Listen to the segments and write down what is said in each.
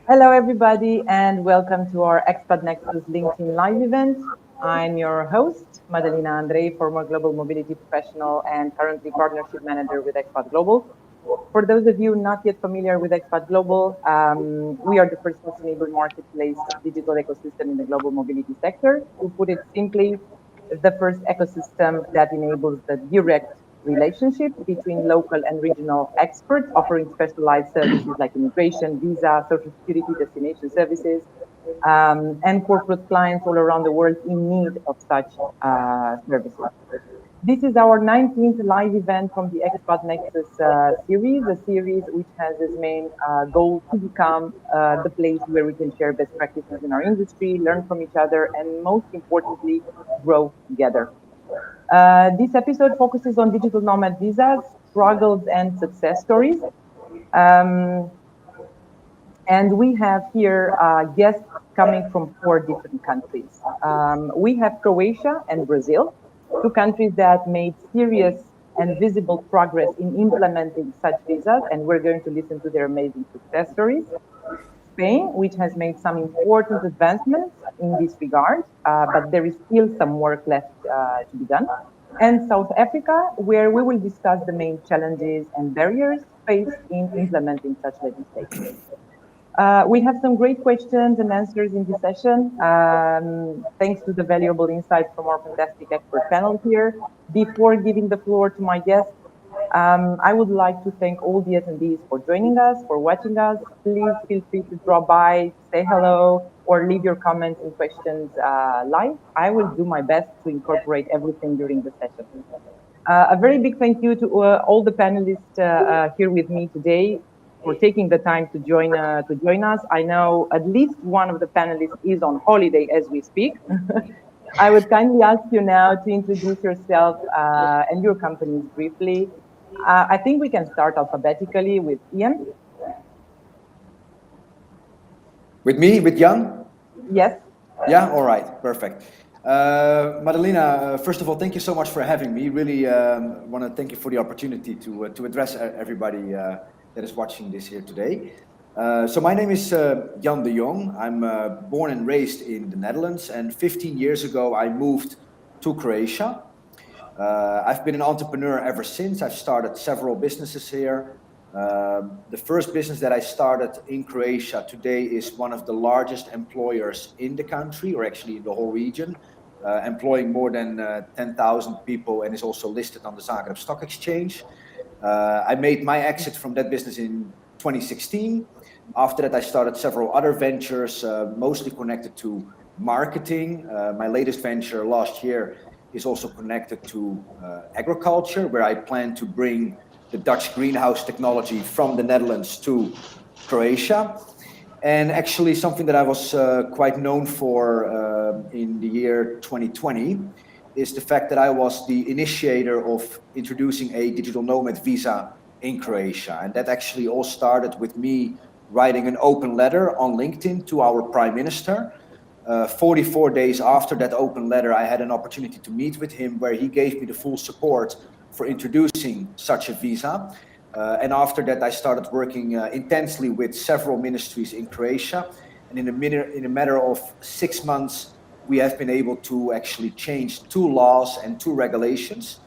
Hello, everybody, and welcome to our xpath.NEXUS LinkedIn Live event. I'm your host, Madalina Andrei, former global mobility professional and currently partnership manager with xpath.global. For those of you not yet familiar with xpath.global, we are the first sustainable marketplace digital ecosystem in the global mobility sector. To put it simply, the first ecosystem that enables the direct relationship between local and regional experts offering specialized services like immigration, visa, social security, destination services, and corporate clients all around the world in need of such services. This is our 19th live event from the xpath.NEXUS series, a series which has its main goal to become the place where we can share best practices in our industry, learn from each other, and most importantly, grow together. This episode focuses on digital nomad visas, struggles, and success stories. Um, and we have here guests coming from 4 different countries. We have Croatia and Brazil, 2 countries that made serious and visible progress in implementing such visas, and we're going to listen to their amazing success stories. Spain, which has made some important advancements in this regard, but there is still some work left to be done. And South Africa, where we will discuss the main challenges and barriers faced in implementing such legislation. We have some great questions and answers in this session, thanks to the valuable insights from our fantastic expert panel here. Before giving the floor to my guests, I would like to thank all the attendees for joining us, for watching us. Please feel free to drop by, say hello, or leave your comments and questions live. I will do my best to incorporate everything during the session. A very big thank you to all the panelists here with me today for taking the time to join us. I know at least one of the panelists is on holiday as we speak. I would kindly ask you now to introduce yourself and your companies briefly. I think we can start alphabetically with Ian. With me, with Jan? Yes. Yeah, all right, perfect. Madalina, first of all, thank you so much for having me. Really want to thank you for the opportunity to address everybody that is watching this here today. So my name is Jan de Jong. I'm born and raised in the Netherlands, and 15 years ago I moved to Croatia. I've been an entrepreneur ever since. I've started several businesses here. The first business that I started in Croatia today is one of the largest employers in the country, or actually in the whole region, employing more than 10,000 people, and is also listed on the Zagreb Stock Exchange. I made my exit from that business in 2016. After that, I started several other ventures, mostly connected to marketing. My latest venture last year is also connected to agriculture, where I plan to bring the Dutch greenhouse technology from the Netherlands to Croatia. And actually something that I was quite known for in the year 2020 is the fact that I was the initiator of introducing a digital nomad visa in Croatia. And that actually all started with me writing an open letter on LinkedIn to our Prime Minister. 44 days after that open letter, I had an opportunity to meet with him where he gave me the full support for introducing such a visa. And after that, I started working intensely with several ministries in Croatia. And in a matter of 6 months, we have been able to actually change 2 laws and 2 regulations,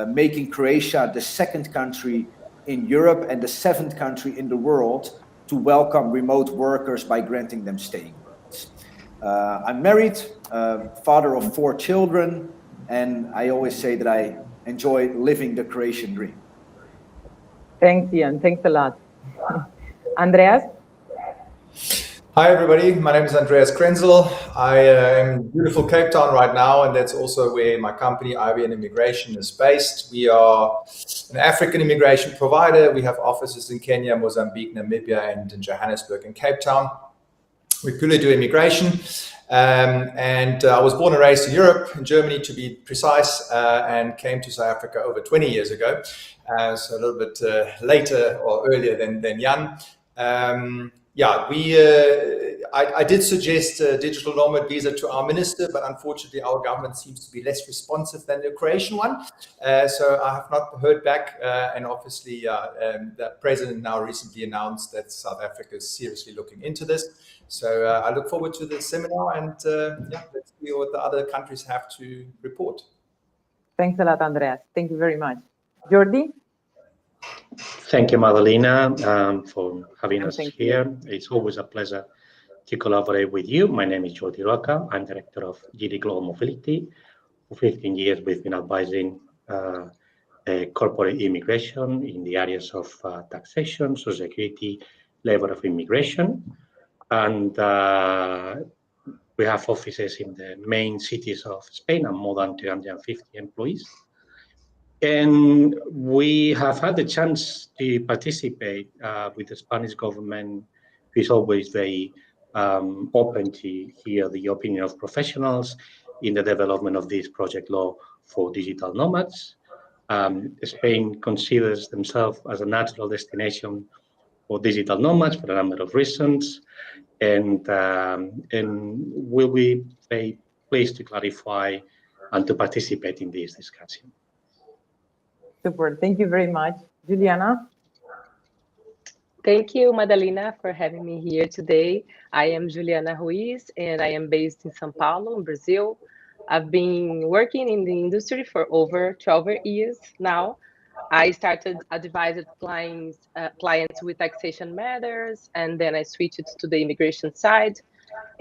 making Croatia the 2nd country in Europe and the 7th country in the world to welcome remote workers by granting them staying rights. I'm married, father of 4 children, and I always say that I enjoy living the Croatian dream. Thanks, Ian. Thanks a lot. Andreas? Hi, everybody. My name is Andreas Kriel. I am in beautiful Cape Town right now, and that's also where my company, IBN Immigration, is based. We are an African immigration provider. We have offices in Kenya, Mozambique, Namibia, and in Johannesburg and Cape Town. We purely do immigration. And I was born and raised in Europe, in Germany to be precise, and came to South Africa over 20 years ago. So a little bit later or earlier than Jan. I did suggest a digital nomad visa to our minister, but unfortunately our government seems to be less responsive than the Croatian one. So I have not heard back. And obviously the president now recently announced that South Africa is seriously looking into this. So I look forward to the seminar, and yeah, let's see what the other countries have to report. Thanks a lot, Andreas. Thank you very much. Jordi? Thank you, Madalena, for having us Thank here. you. It's always a pleasure to collaborate with you. My name is Jorge Rocca. I'm Director of GD Global Mobility. For 15 years, we've been advising corporate immigration in the areas of taxation, social security, labor of immigration. And we have offices in the main cities of Spain and more than 250 employees. And we have had the chance to participate with the Spanish government, who is always very open to hear the opinion of professionals in the development of this project law for digital nomads. Spain considers themselves as a natural destination for digital nomads for a number of reasons, and we'll be very pleased to clarify and to participate in this discussion. Super. Thank you very much. Juliana? Thank you, Madalena, for having me here today. I am Juliana Ruiz, and I am based in São Paulo, in Brazil. I've been working in the industry for over 12 years now. I started advising clients with taxation matters, and then I switched to the immigration side.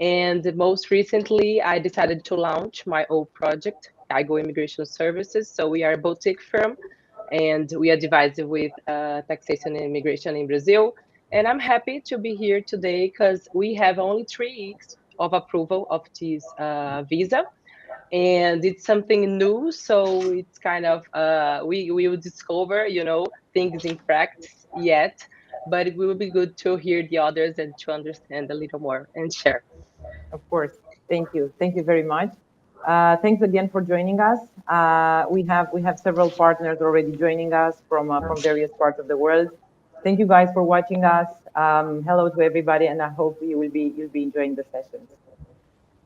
And most recently, I decided to launch my own project, Cargo Immigration Services. So we are a boutique firm, and we advise with taxation and immigration in Brazil. And I'm happy to be here today because we have only 3 weeks of approval of this visa. And it's something new, so it's kind of, we will discover, things in practice yet, but it will be good to hear the others and to understand a little more and share. Of course. Thank you. Thank you very much. Thanks again for joining us. We have several partners already joining us from various parts of the world. Thank you guys for watching us. Hello to everybody, and I hope you'll be enjoying the sessions.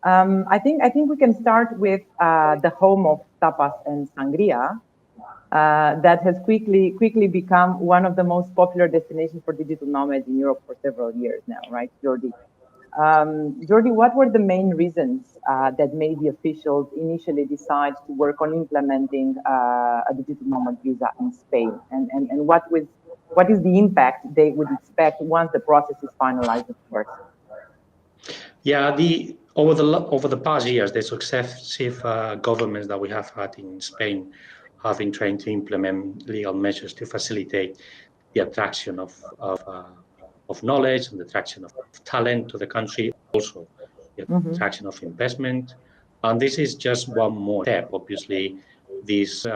I think we can start with the home of tapas and sangria, that has quickly become one of the most popular destinations for digital nomads in Europe for several years now, right, Jordi? Jordi, what were the main reasons that made the officials initially decide to work on implementing a digital nomad visa in Spain, and what is the impact they would expect once the process is finalized, of course? Yeah, over the past years, the successive governments that we have had in Spain have been trying to implement legal measures to facilitate the attraction of knowledge and the attraction of talent to the country, also the attraction of investment. And this is just one more step. Obviously, this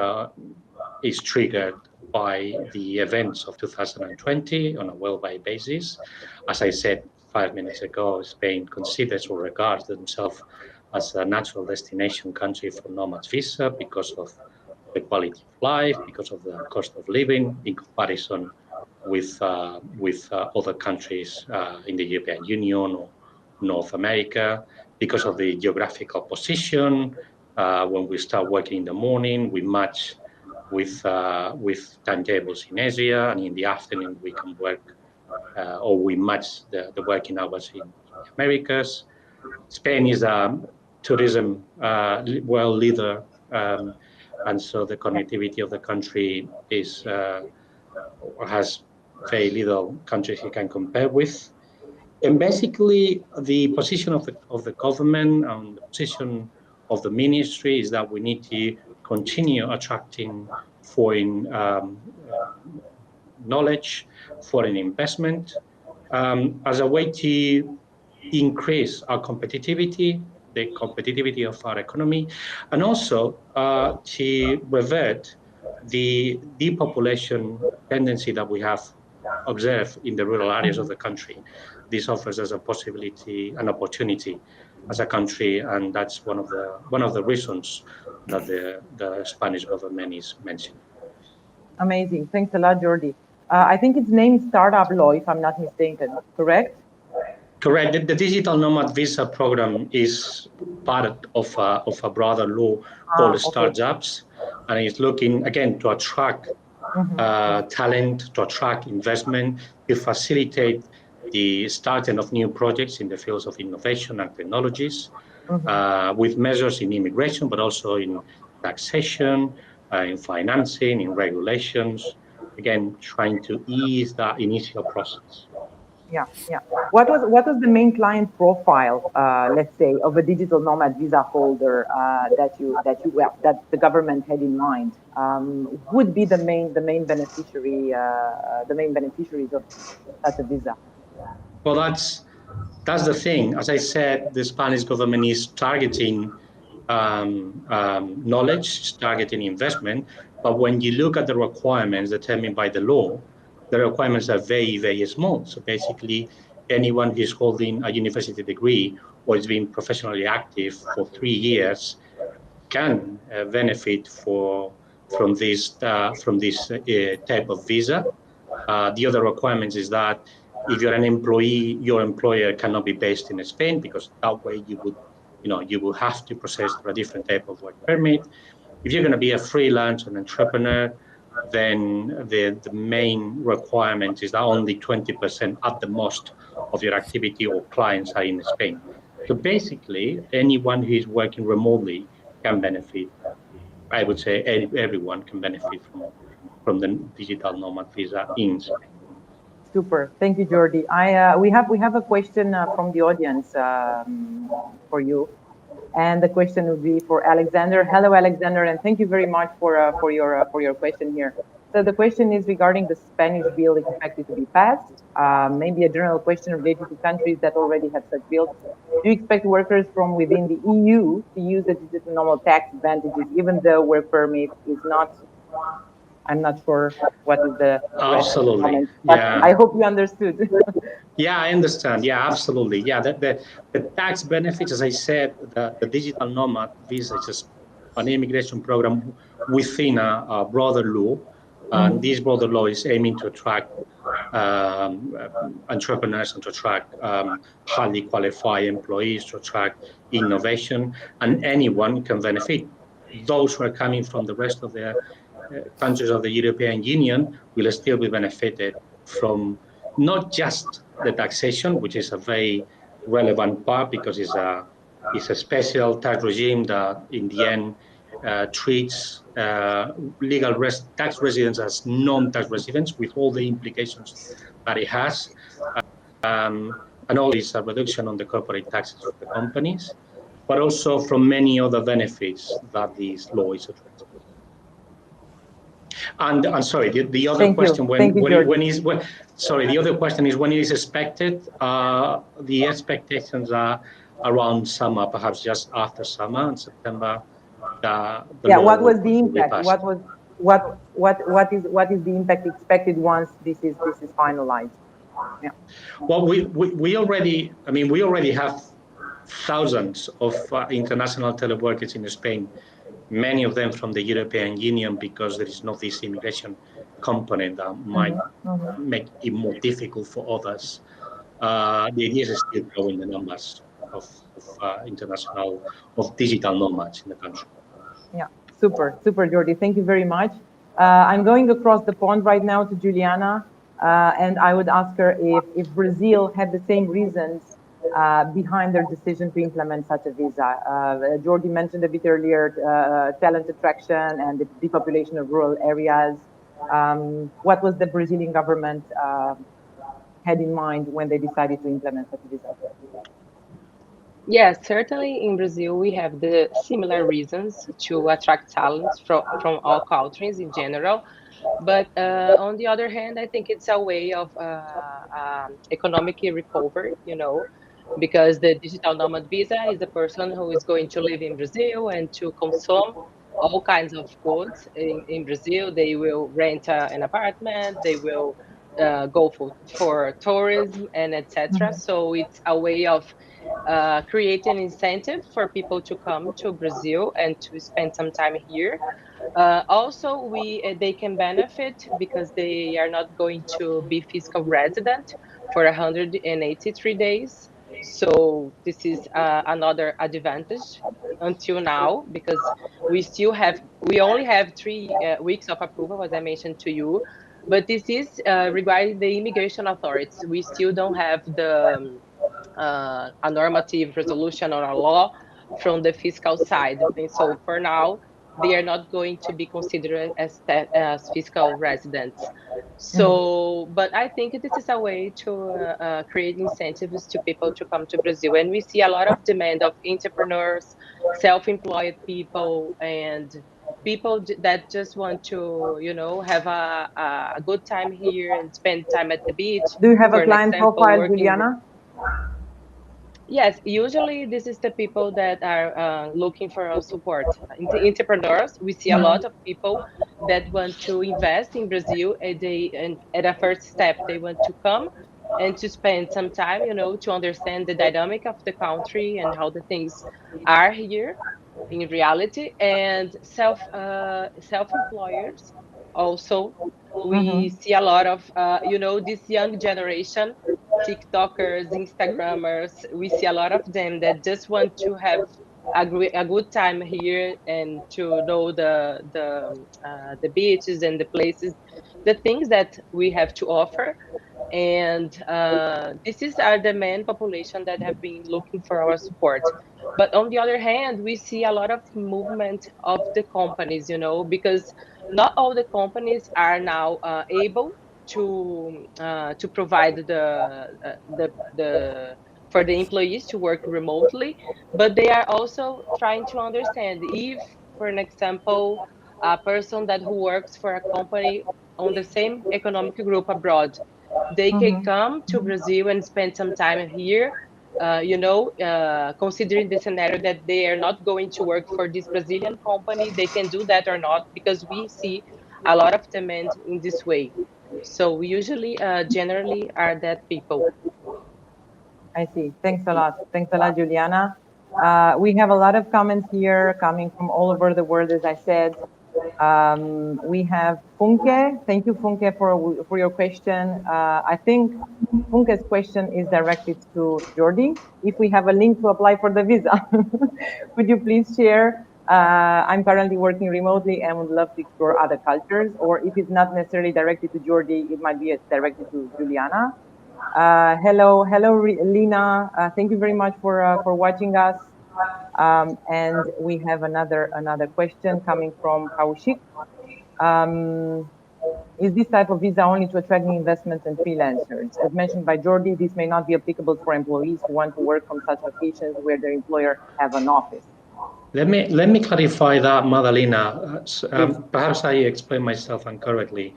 is triggered by the events of 2020 on a worldwide basis. As I said 5 minutes ago, Spain considers or regards themselves as a natural destination country for nomads visa because of the quality of life, because of the cost of living in comparison with other countries in the European Union or North America, because of the geographical position. When we start working in the morning, we match with timetables in Asia, and in the afternoon we can work, or we match the working hours in the Americas. Spain is a tourism world leader, and so the connectivity of the country has very little countries you can compare with. And basically, the position of the government and the position of the ministry is that we need to continue attracting foreign knowledge, foreign investment, as a way to increase our competitivity, the competitivity of our economy, and also to revert the depopulation tendency that we have observed in the rural areas of the country. This offers us a possibility, an opportunity as a country, and that's one of the reasons that the Spanish government is mentioning. Amazing. Thanks a lot, Jordi. I think it's named Startup Law, if I'm not mistaken, correct? Correct. The digital nomad visa program is part of a broader law called Start Jobs, and it's looking again to attract talent, to attract investment, to facilitate the starting of new projects in the fields of innovation and technologies, with measures in immigration, but also in taxation, in financing, in regulations. Again, trying to ease that initial process. Yeah, yeah. What was the main client profile, let's say, of a digital nomad visa holder that the government had in mind? Who would be the main beneficiaries of such a visa? Well, that's the thing. As I said, the Spanish government is targeting knowledge, targeting investment. But when you look at the requirements determined by the law, the requirements are very, very small. So basically, anyone who is holding a university degree or is being professionally active for 3 years can benefit from this type of visa. The other requirements is that if you're an employee, your employer cannot be based in Spain, because that way you will have to process through a different type of work permit. If you're going to be a freelance, an entrepreneur, then the main requirement is that only 20% at the most of your activity or clients are in Spain. So basically, anyone who is working remotely can benefit. I would say everyone can benefit from the digital nomad visa in Spain. Super. Thank you, Jordi. We have a question from the audience for you, and the question would be for Alexander. Hello, Alexander, and thank you very much for your question here. So the question is regarding the Spanish bill expected to be passed. Maybe a general question related to countries that already have such bills. Do you expect workers from within the EU to use the digital normal tax advantages, even though work permit is not? I'm not sure what is the rest of the comment, but yeah. I hope you understood. Yeah, I understand. Yeah, absolutely. Yeah, the tax benefits, as I said, the digital nomad visa is just an immigration program within a broader law. And this broader law is aiming to attract entrepreneurs and to attract highly qualified employees, to attract innovation, and anyone can benefit. Those who are coming from the rest of the countries of the European Union will still be benefited from not just the taxation, which is a very relevant part because it's a special tax regime that in the end treats legal tax residents as non-tax residents, with all the implications that it has. And all is a reduction on the corporate taxes of the companies, but also from many other benefits that this law is addressing. And I'm sorry, the other question, the other question is when it is expected. The expectations are around summer, perhaps just after summer in September. What was the impact? What is the impact expected once this is finalized? Yeah. Well, we already have thousands of international teleworkers in Spain, many of them from the European Union, because there is not this immigration component that might make it more difficult for others. The idea is still growing the numbers of digital nomads in the country. Yeah, super, Jordi. Thank you very much. I'm going across the pond right now to Juliana, and I would ask her if Brazil had the same reasons behind their decision to implement such a visa. Jordi mentioned a bit earlier talent attraction and the depopulation of rural areas. What was the Brazilian government had in mind when they decided to implement such a visa? Yes, certainly in Brazil, we have the similar reasons to attract talents from all countries in general. But on the other hand, I think it's a way of economic recovery, because the digital nomad visa is a person who is going to live in Brazil and to consume all kinds of goods in Brazil. They will rent an apartment, they will go for tourism and etc. So it's a way of create an incentive for people to come to Brazil and to spend some time here. Also, they can benefit because they are not going to be fiscal resident for 183 days. So this is another advantage until now, because we only have 3 weeks of approval, as I mentioned to you. But this is regarding the immigration authorities. We still don't have a normative resolution or a law from the fiscal side. And so for now, they are not going to be considered as fiscal residents. So, but I think this is a way to create incentives to people to come to Brazil. And we see a lot of demand of entrepreneurs, self-employed people, and people that just want to, have a good time here and spend time at the beach. Do you have For a an client example, profile, working. Juliana? Yes, usually this is the people that are looking for our support. Entrepreneurs, we see a lot of people that want to invest in Brazil, and at a first step, they want to come and to spend some time, to understand the dynamic of the country and how the things are here in reality. And self-employers also, we see a lot of this young generation, TikTokers, Instagrammers. We see a lot of them that just want to have a good time here and to know the beaches and the places, the things that we have to offer. And this is the main population that have been looking for our support. But on the other hand, we see a lot of movement of the companies, because not all the companies are now able to provide the for the employees to work remotely, but they are also trying to understand if, for an example, a person who works for a company on the same economic group abroad, they can come to Brazil and spend some time here, considering the scenario that they are not going to work for this Brazilian company, they can do that or not, because we see a lot of demand in this way. So we usually, generally, are that people. I see. Thanks a lot. Thanks a lot, Juliana. We have a lot of comments here coming from all over the world, as I said. We have Funke. Thank you, Funke, for your question. I think Funke's question is directed to Jordi. If we have a link to apply for the visa, would you please share? I'm currently working remotely and would love to explore other cultures. Or if it's not necessarily directed to Jordi, it might be directed to Juliana. Hello, Lina. Thank you very much for watching us. And we have another question coming from Kaushik. Is this type of visa only to attracting investments and freelancers? As mentioned by Jordi, this may not be applicable for employees who want to work from such locations where their employer have an office. Let me clarify that, Madalena. Perhaps I explained myself incorrectly.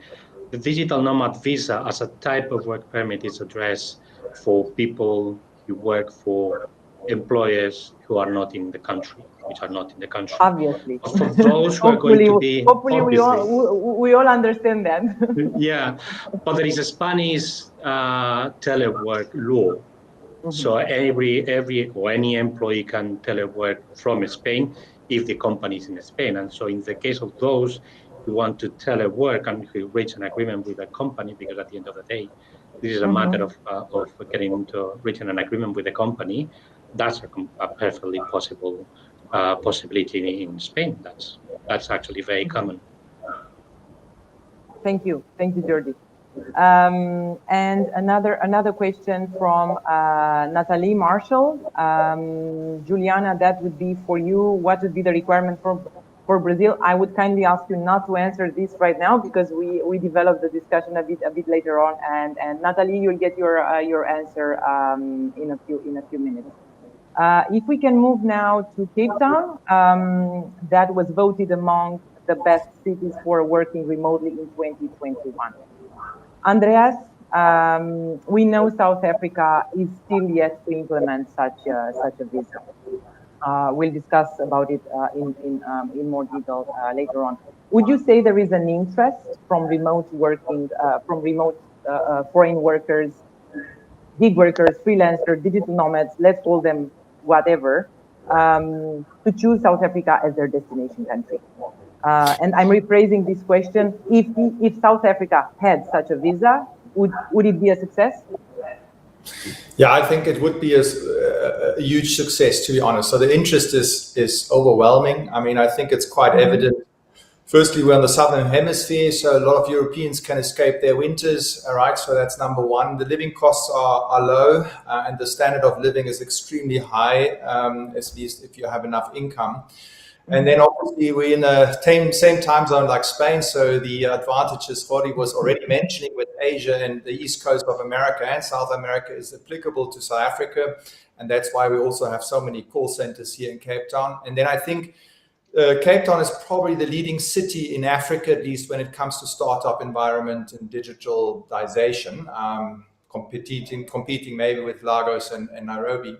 The digital nomad visa as a type of work permit is addressed for people who work for employers who are not in the country, which are not in the country. Obviously. But for those who are going to be, hopefully we all understand that. Yeah, but there is a Spanish telework law. So any employee can telework from Spain if the company is in Spain. And so in the case of those who want to telework and who reach an agreement with a company, because at the end of the day, this is a matter of getting to reaching an agreement with a company, that's a perfectly possible possibility in Spain. That's actually very common. Thank you, Jordi. And another question from Natalie Marshall. Juliana, that would be for you. What would be the requirement for Brazil? I would kindly ask you not to answer this right now, because we developed the discussion a bit later on. And Natalie, you'll get your answer in a few minutes. If we can move now to Cape Town, that was voted among the best cities for working remotely in 2021. Andreas, we know South Africa is still yet to implement such a visa. We'll discuss about it in more detail later on. Would you say there is an interest from remote working, foreign workers, gig workers, freelancers, digital nomads, let's call them whatever, to choose South Africa as their destination country? And I'm rephrasing this question. If South Africa had such a visa, would it be a success? Yeah, I think it would be a huge success, to be honest. So the interest is overwhelming. I mean, I think it's quite evident. Firstly, we're in the southern hemisphere, so a lot of Europeans can escape their winters. All right, so that's number one. The living costs are low, and the standard of living is extremely high, at least if you have enough income. And then obviously we're in the same time zone like Spain, so the advantages Jorge was already mentioning with Asia and the east coast of America and South America is applicable to South Africa, and that's why we also have so many call centers here in Cape Town. And then I think Cape Town is probably the leading city in Africa, at least when it comes to startup environment and digitalization, competing maybe with Lagos and Nairobi.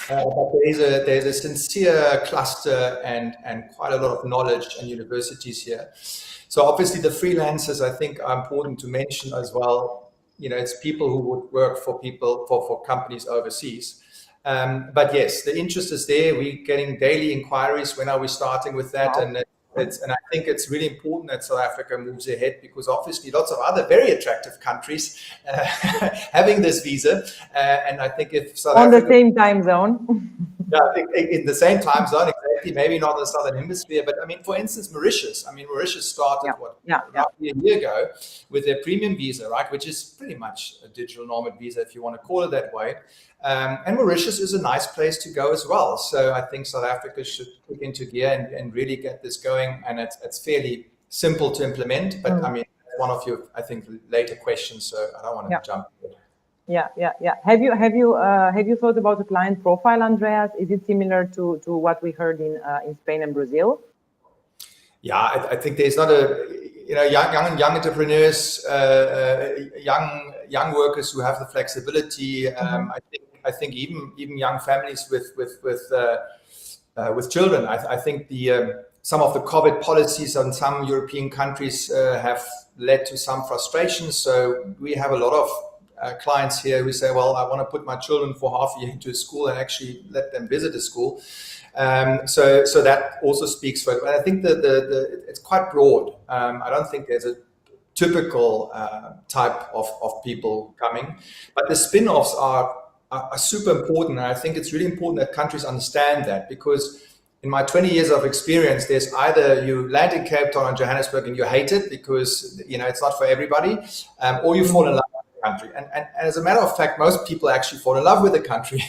But there's a sincere cluster and quite a lot of knowledge and universities here. So obviously the freelancers I think are important to mention as well. You know, it's people who would work for companies overseas. But yes, the interest is there. We're getting daily inquiries. When are we starting with that? Wow. And I think it's really important that South Africa moves ahead because obviously lots of other very attractive countries having this visa. And I think if South On Africa... the same time zone. Yeah, I think in the same time zone, exactly. Maybe not in the southern hemisphere, but I mean, for instance, Mauritius. I mean, Mauritius started roughly a year ago with their premium visa, right, which is pretty much a digital nomad visa, if you want to call it that way. And Mauritius is a nice place to go as well. So I think South Africa should kick into gear and really get this going. And it's fairly simple to implement, but I mean, one of your, I think, later questions. So I don't want to jump in. Yeah. Have you thought about the client profile, Andreas? Is it similar to what we heard in Spain and Brazil? Yeah, I think there's not young entrepreneurs, young workers who have the flexibility. I think even young families with children. I think some of the COVID policies in some European countries have led to some frustration. So we have a lot of clients here who say, well, I want to put my children for half a year into a school and actually let them visit a school. So that also speaks for it. But I think it's quite broad. I don't think there's a typical type of people coming. But the spin-offs are super important. And I think it's really important that countries understand that because in my 20 years of experience, there's either you land in Cape Town or Johannesburg and you hate it because it's not for everybody, or you fall in love with the country. And as a matter of fact, most people actually fall in love with the country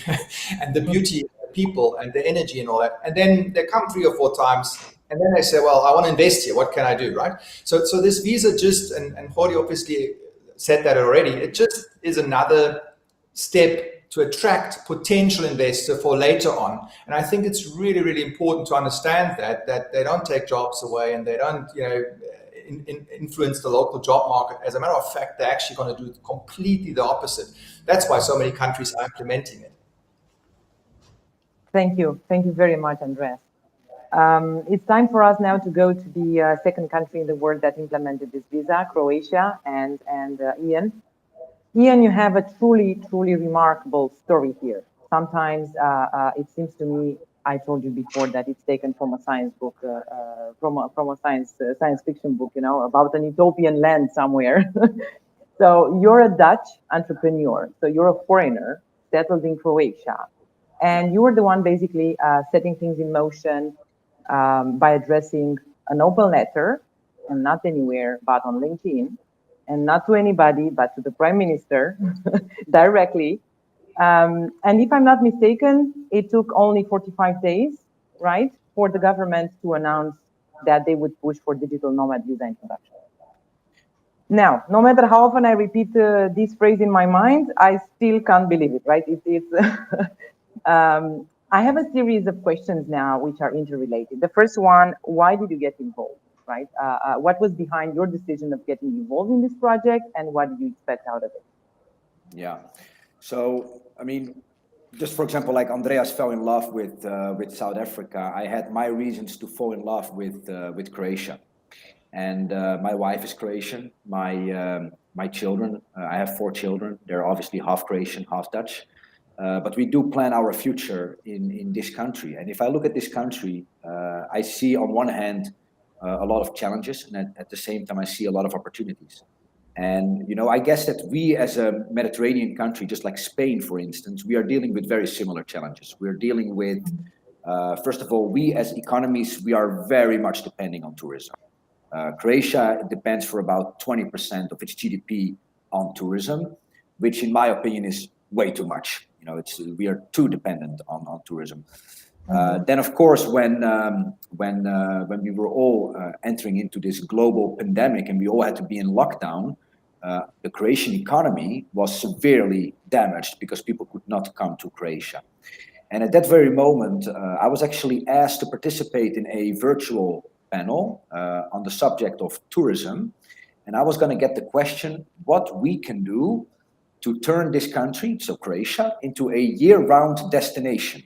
and the beauty of the people and the energy and all that. And then they come 3 or 4 times and then they say, well, I want to invest here. What can I do, right? So this visa just, and Jorge obviously said that already, it just is another step to attract potential investor for later on. And I think it's really, really important to understand that they don't take jobs away and they don't, influence the local job market. As a matter of fact, they're actually going to do completely the opposite. That's why so many countries are implementing it. Thank you. Thank you very much, Andreas. It's time for us now to go to the second country in the world that implemented this visa, Croatia, and Ian. Ian, you have a truly, truly remarkable story here. Sometimes it seems to me, I told you before that it's taken from a science book, from a science fiction book, about an utopian land somewhere. So you're a Dutch entrepreneur. So you're a foreigner settled in Croatia, and you were the one basically setting things in motion by addressing an open letter, and not anywhere but on LinkedIn. And not to anybody, but to the Prime Minister directly. And if I'm not mistaken, it took only 45 days, right, for the government to announce that they would push for digital nomad visa introduction. Now, no matter how often I repeat this phrase in my mind, I still can't believe it, right? I have a series of questions now which are interrelated. The first one, why did you get involved? Right? What was behind your decision of getting involved in this project, and what did you expect out of it? Yeah. So, I mean, just for example, like Andreas fell in love with South Africa. I had my reasons to fall in love with Croatia, and my wife is Croatian. My children, I have 4 children. They're obviously half Croatian, half Dutch. But we do plan our future in this country. And if I look at this country, I see on one hand a lot of challenges, and at the same time, I see a lot of opportunities. And, I guess that we as a Mediterranean country, just like Spain, for instance, we are dealing with very similar challenges. We're dealing with, first of all, we as economies, we are very much depending on tourism. Croatia depends for about 20% of its GDP on tourism, which in my opinion is way too much. We are too dependent on tourism. Then, of course, when we were all entering into this global pandemic and we all had to be in lockdown, the Croatian economy was severely damaged because people could not come to Croatia. And at that very moment, I was actually asked to participate in a virtual panel on the subject of tourism. And I was going to get the question, what we can do to turn this country, so Croatia, into a year-round destination.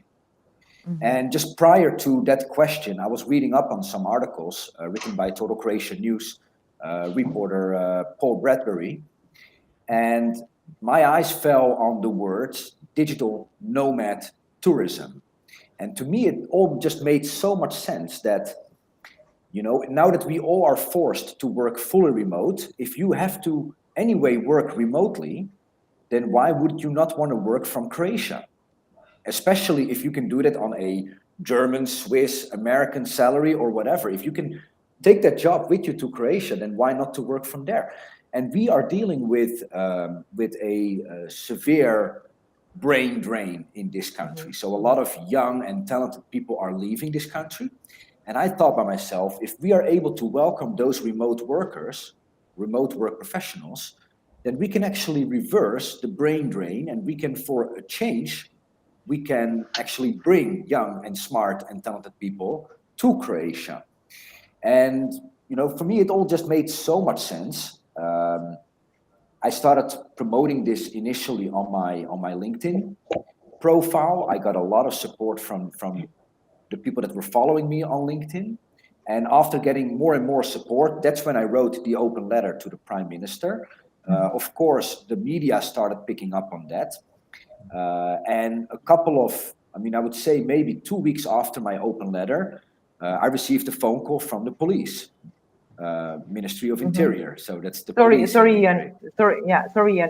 And just prior to that question, I was reading up on some articles written by Total Croatia News reporter Paul Bradbury. And my eyes fell on the words digital nomad tourism. And to me, it all just made so much sense that, now that we all are forced to work fully remote, if you have to anyway work remotely, then why would you not want to work from Croatia? Especially if you can do that on a German, Swiss, American salary or whatever. If you can take that job with you to Croatia, then why not to work from there? And we are dealing with a severe brain drain in this country. So a lot of young and talented people are leaving this country. And I thought by myself, if we are able to welcome those remote workers, remote work professionals, then we can actually reverse the brain drain, and we can, for a change, we can actually bring young and smart and talented people to Croatia. And, for me, it all just made so much sense. I started promoting this initially on my LinkedIn profile. I got a lot of support from the people that were following me on LinkedIn. And after getting more and more support, that's when I wrote the open letter to the Prime Minister. Of course, the media started picking up on that. And a couple of, I would say maybe 2 weeks after my open letter, I received a phone call from the police, Ministry of Interior. So that's the police. Sorry,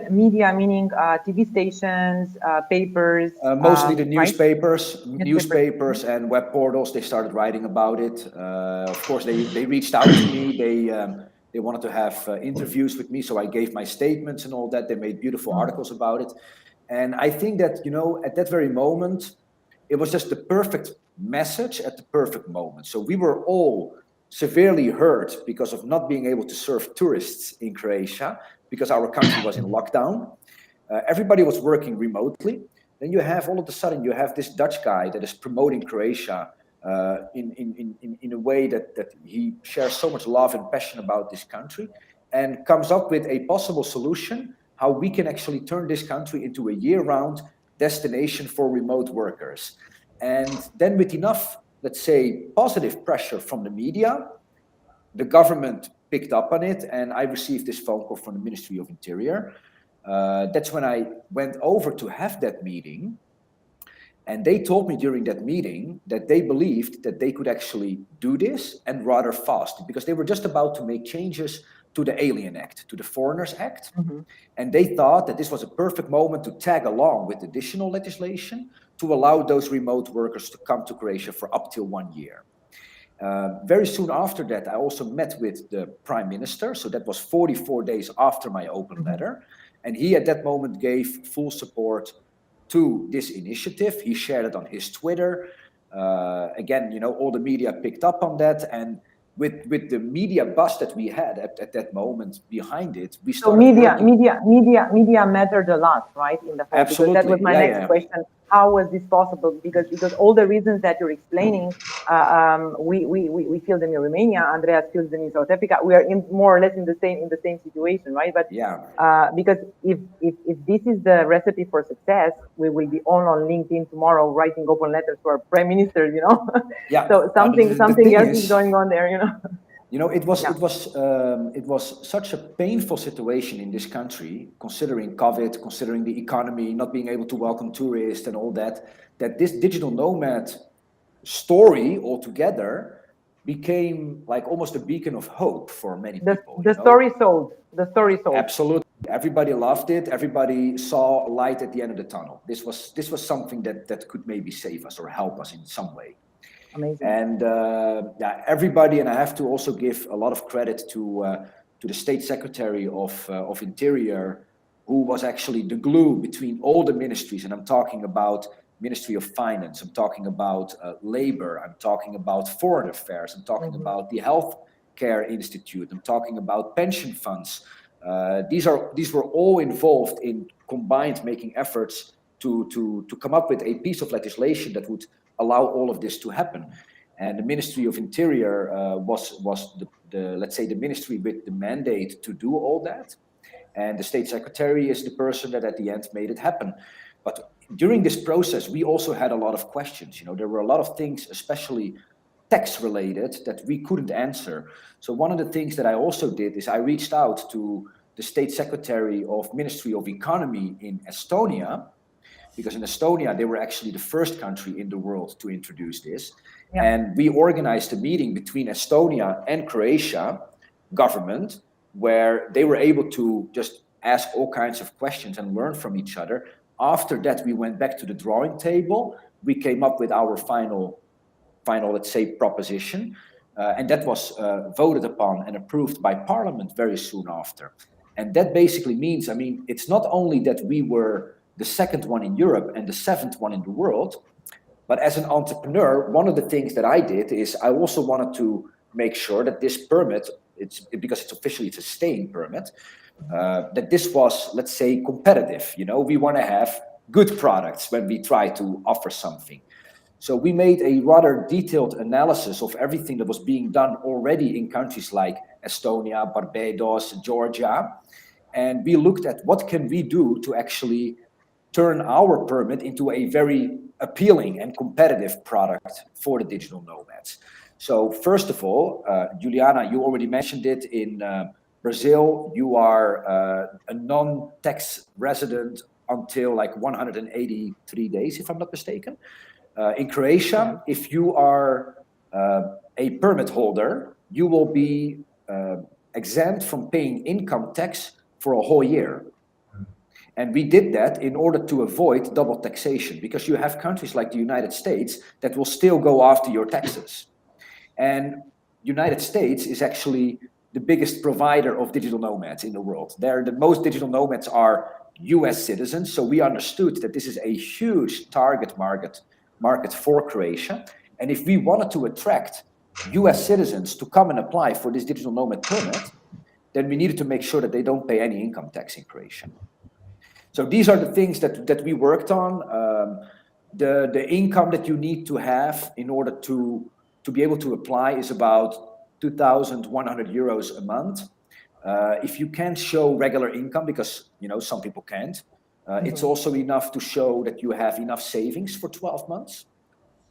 media meaning TV stations, papers. Mostly the newspapers, right? newspapers and web portals. They started writing about it. Of course, they reached out to me. They wanted to have interviews with me, so I gave my statements and all that. They made beautiful articles about it. And I think that, at that very moment, it was just the perfect message at the perfect moment. So we were all severely hurt because of not being able to serve tourists in Croatia, because our country was in lockdown. Everybody was working remotely. Then all of a sudden, you have this Dutch guy that is promoting Croatia in a way that he shares so much love and passion about this country, and comes up with a possible solution how we can actually turn this country into a year-round destination for remote workers. And then with enough, let's say, positive pressure from the media, the government picked up on it, and I received this phone call from the Ministry of Interior. That's when I went over to have that meeting. And they told me during that meeting that they believed that they could actually do this, and rather fast, because they were just about to make changes to the Alien Act, to the Foreigners Act. And they thought that this was a perfect moment to tag along with additional legislation to allow those remote workers to come to Croatia for up till 1 year. Very soon after that, I also met with the Prime Minister. So that was 44 days after my open letter. And he at that moment gave full support to this initiative. He shared it on his Twitter. Again, all the media picked up on that. And with the media buzz that we had at that moment behind it, we started media mattered a lot, right? In the whole, absolutely. Because that was my next question. How was this possible? Because all the reasons that you're explaining, we feel them in Romania. Andreas feels them in South Africa. We are more or less in the same situation, right? But because if this is the recipe for success, we will be all on LinkedIn tomorrow writing open letters to our prime minister. So something else is going on there. It was such a painful situation in this country, considering COVID, considering the economy, not being able to welcome tourists and all that this digital nomad story altogether became like almost a beacon of hope for many people. The story sold. The story sold. Absolutely. Everybody loved it. Everybody saw a light at the end of the tunnel. This was something that could maybe save us or help us in some way. Amazing. And yeah, everybody, and I have to also give a lot of credit to the State Secretary of Interior, who was actually the glue between all the ministries. And I'm talking about Ministry of Finance, I'm talking about Labor, I'm talking about Foreign Affairs, I'm talking about the Health Care Institute, I'm talking about pension funds. These were all involved in combined making efforts to come up with a piece of legislation that would allow all of this to happen. And the Ministry of Interior was the let's say the ministry with the mandate to do all that. And the State Secretary is the person that at the end made it happen. But during this process, we also had a lot of questions. You know, there were a lot of things, especially tax related, that we couldn't answer. So one of the things that I also did is I reached out to the State Secretary of Ministry of Economy in Estonia, because in Estonia, they were actually the first country in the world to introduce this. Yeah. And we organized a meeting between Estonia and Croatia government, where they were able to just ask all kinds of questions and learn from each other. After that, we went back to the drawing table. We came up with our final, let's say, proposition. And that was voted upon and approved by Parliament very soon after. And that basically means, I mean, it's not only that we were the second one in Europe and the seventh one in the world, but as an entrepreneur, one of the things that I did is I also wanted to make sure that this permit, because it's officially a staying permit, that this was, let's say, competitive. You know, we want to have good products when we try to offer something. So we made a rather detailed analysis of everything that was being done already in countries like Estonia, Barbados, Georgia. And we looked at what can we do to actually turn our permit into a very appealing and competitive product for the digital nomads. So first of all, Juliana, you already mentioned it, in Brazil, you are a non-tax resident until like 183 days, if I'm not mistaken. In Croatia, if you are a permit holder, you will be exempt from paying income tax for a whole year. And we did that in order to avoid double taxation, because you have countries like the United States that will still go after your taxes. And United States is actually the biggest provider of digital nomads in the world. The most digital nomads are US citizens. So we understood that this is a huge target market for Croatia. And if we wanted to attract US citizens to come and apply for this digital nomad permit, then we needed to make sure that they don't pay any income tax in Croatia. So these are the things that we worked on. The income that you need to have in order to be able to apply is about 2,100 euros a month. If you can't show regular income, because you know some people can't, it's also enough to show that you have enough savings for 12 months.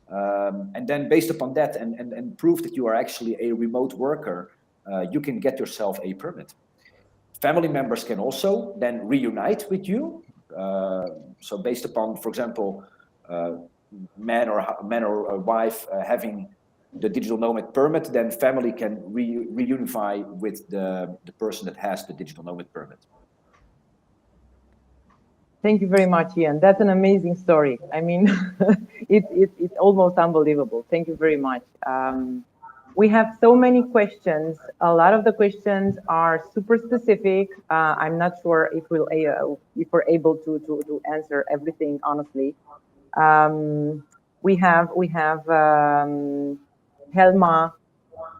And then based upon that and proof that you are actually a remote worker, you can get yourself a permit. Family members can also then reunite with you. So based upon, for example, man or a wife having the digital nomad permit, then family can reunify with the person that has the digital nomad permit. Thank you very much, Ian. That's an amazing story. I mean, it's almost unbelievable. Thank you very much. We have so many questions. A lot of the questions are super specific. I'm not sure if we're able to answer everything honestly. We have Helma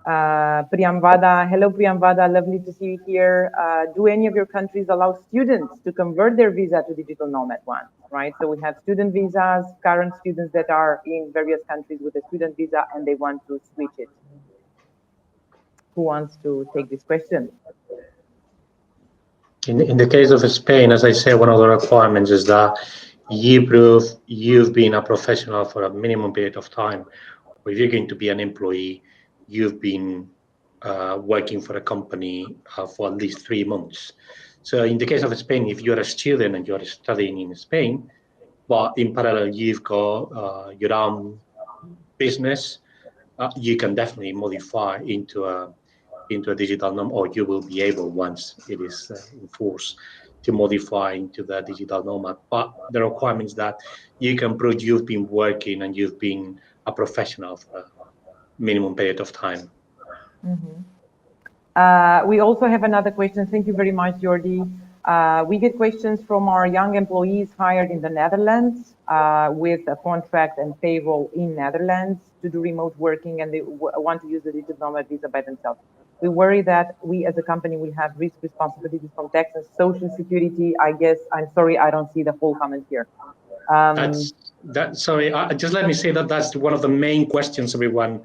Priyamvada. Hello, Priyamvada. Lovely to see you here. Do any of your countries allow students to convert their visa to digital nomad ones? Right. So we have student visas, current students that are in various countries with a student visa and they want to switch it. Who wants to take this question? In the case of Spain, as I say, one of the requirements is that you prove you've been a professional for a minimum period of time. Or if you're going to be an employee, you've been working for a company for at least 3 months. So in the case of Spain, if you're a student and you're studying in Spain, but in parallel, you've got your own business, you can definitely modify into a digital nomad, or you will be able, once it is enforced, to modify into the digital nomad. But the requirement is that you can prove you've been working and you've been a professional for a minimum period of time. We also have another question. Thank you very much, Jordi. We get questions from our young employees hired in the Netherlands with a contract and payroll in Netherlands to do remote working, and they want to use the digital nomad visa by themselves. We worry that we as a company will have risk responsibilities from tax and social security. I guess, I'm sorry, I don't see the full comment here. Sorry, just let me say that that's one of the main questions everyone,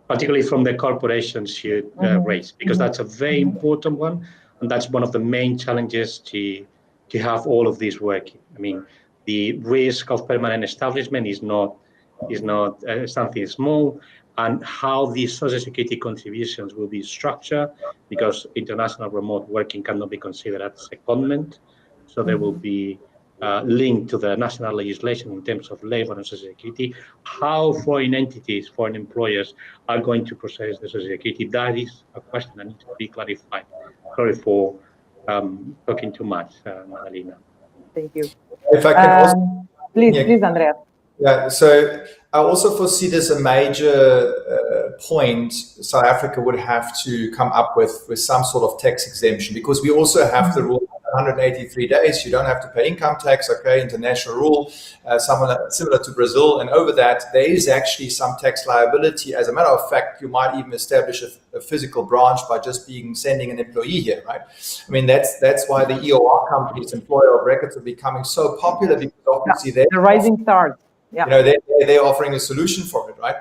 particularly from the corporations, should raise, because that's a very important one, and that's one of the main challenges to have all of this working. I mean, the risk of permanent establishment is not something small, and how these social security contributions will be structured, because international remote working cannot be considered as secondment, so there will be linked to the national legislation in terms of labor and social security. How foreign entities, foreign employers are going to process the social security, that is a question that needs to be clarified. Sorry for talking too much, Madalina. Thank you. If I can also, please, Andreas. Yeah, so I also foresee this a major point South Africa would have to come up with some sort of tax exemption, because we also have the rule 183 days, you don't have to pay income tax, okay, international rule, similar to Brazil, and over that there is actually some tax liability. As a matter of fact, you might even establish a physical branch by just sending an employee here, right? I mean, that's why the EOR companies, employer of records, are becoming so popular, because obviously they're the rising stars. Yeah. You know, they're offering a solution for it, right?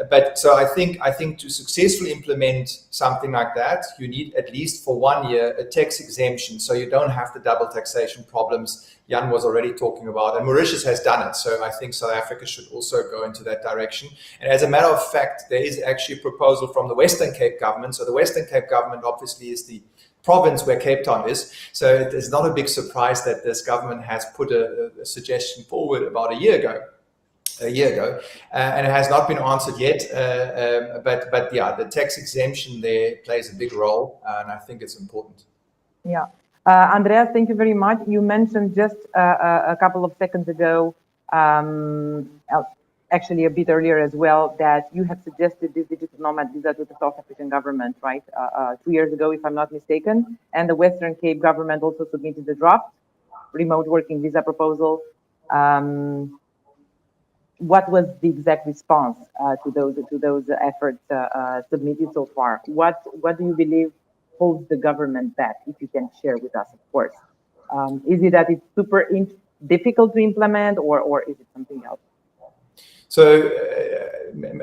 But so I think to successfully implement something like that, you need at least for 1 year a tax exemption, so you don't have the double taxation problems Jan was already talking about, and Mauritius has done it. So I think South Africa should also go into that direction. And as a matter of fact, there is actually a proposal from the Western Cape government. So the Western Cape government obviously is the province where Cape Town is. So it is not a big surprise that this government has put a suggestion forward about a year ago, and it has not been answered yet. But yeah, the tax exemption there plays a big role, and I think it's important. Yeah. Andreas, thank you very much. You mentioned just a couple of seconds ago, actually a bit earlier as well, that you have suggested this digital nomad visa to the South African government, right? 2 years ago, if I'm not mistaken. And the Western Cape government also submitted the draft remote working visa proposal. What was the exact response to those efforts submitted so far? What do you believe holds the government back, if you can share with us, of course? Is it that it's super difficult to implement, or is it something else? So